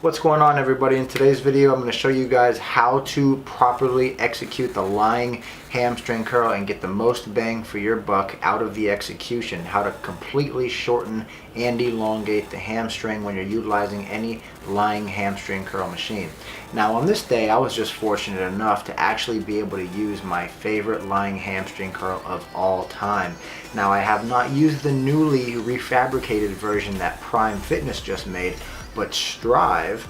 What's going on, everybody? In today's video I'm going to show you guys how to properly execute the lying hamstring curl and get the most bang for your buck out of the execution. How to completely shorten and elongate the hamstring when you're utilizing any lying hamstring curl machine. Now on this day I was just fortunate enough to actually be able to use my favorite lying hamstring curl of all time. Now I have not used the newly refabricated version that Prime Fitness just made, but Strive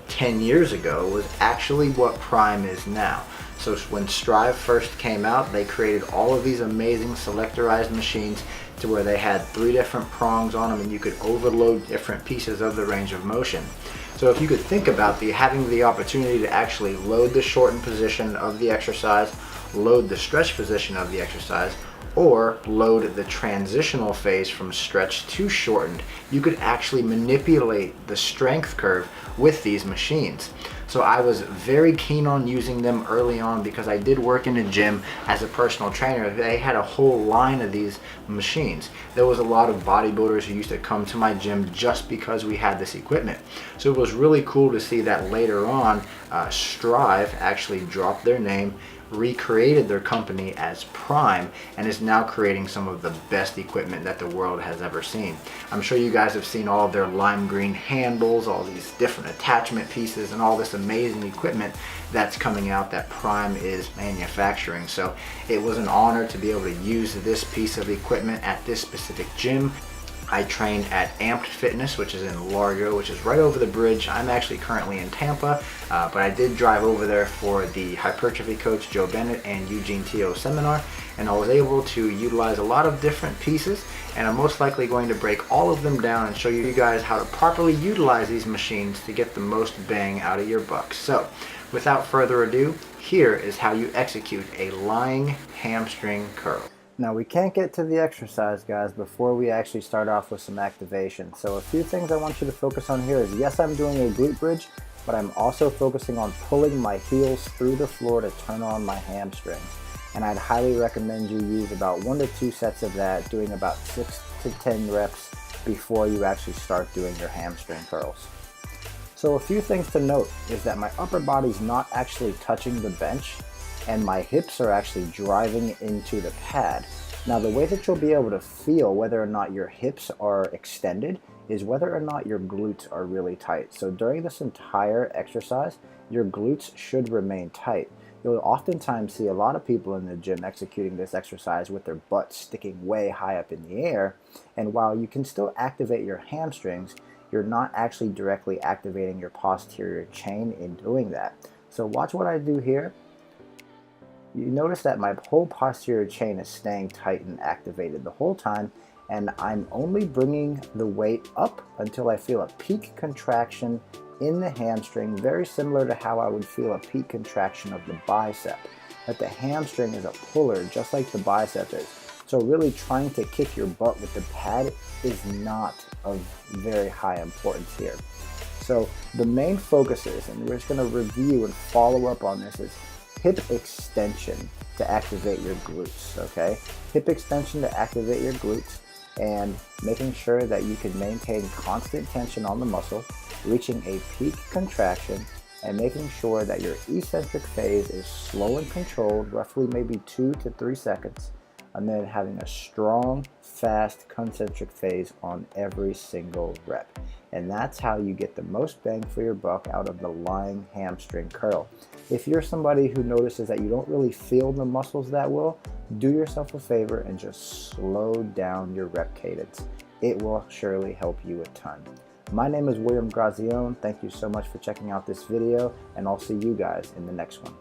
10 years ago was actually what Prime is now. So when Strive first came out, they created all of these amazing selectorized machines to where they had 3 different prongs on them and you could overload different pieces of the range of motion. So if you could think about having the opportunity to actually load the shortened position of the exercise, load the stretch position of the exercise, or load the transitional phase from stretch to shortened, you could actually manipulate the strength curve with these machines. So I was very keen on using them early on because I did work in a gym as a personal trainer. They had a whole line of these machines. There was a lot of bodybuilders who used to come to my gym just because we had this equipment. So it was really cool to see that later on Strive actually dropped their name, recreated their company as Prime, and is now creating some of the best equipment that the world has ever seen. I'm sure you guys have seen all of their lime green handles, all these different attachment pieces, and all this amazing equipment that's coming out that Prime is manufacturing. So it was an honor to be able to use this piece of equipment at this specific gym. I trained at Amped Fitness, which is in Largo, which is right over the bridge. I'm actually currently in Tampa, but I did drive over there for the hypertrophy coach Joe Bennett and Eugene Teo seminar, and I was able to utilize a lot of different pieces, and I'm most likely going to break all of them down and show you guys how to properly utilize these machines to get the most bang out of your buck. So without further ado, here is how you execute a lying hamstring curl. Now we can't get to the exercise, guys, before we actually start off with some activation. So a few things I want you to focus on here is, yes, I'm doing a glute bridge, but I'm also focusing on pulling my heels through the floor to turn on my hamstrings. And I'd highly recommend you use about 1 to 2 sets of that, doing about 6 to 10 reps before you actually start doing your hamstring curls. So a few things to note is that my upper body's not actually touching the bench, and my hips are actually driving into the pad. Now the way that you'll be able to feel whether or not your hips are extended is whether or not your glutes are really tight. So during this entire exercise, your glutes should remain tight. You'll oftentimes see a lot of people in the gym executing this exercise with their butts sticking way high up in the air, and while you can still activate your hamstrings, you're not actually directly activating your posterior chain in doing that. So watch what I do here. You notice that my whole posterior chain is staying tight and activated the whole time, and I'm only bringing the weight up until I feel a peak contraction in the hamstring, very similar to how I would feel a peak contraction of the bicep. But the hamstring is a puller just like the bicep is. So really trying to kick your butt with the pad is not of very high importance here. So the main focus is, and we're just going to review and follow up on this, is hip extension to activate your glutes, okay? Hip extension to activate your glutes, and making sure that you can maintain constant tension on the muscle, reaching a peak contraction, and making sure that your eccentric phase is slow and controlled, roughly maybe 2 to 3 seconds, and then having a strong, fast concentric phase on every single rep. And that's how you get the most bang for your buck out of the lying hamstring curl. If you're somebody who notices that you don't really feel the muscles that well, do yourself a favor and just slow down your rep cadence. It will surely help you a ton. My name is William Grazione. Thank you so much for checking out this video, and I'll see you guys in the next one.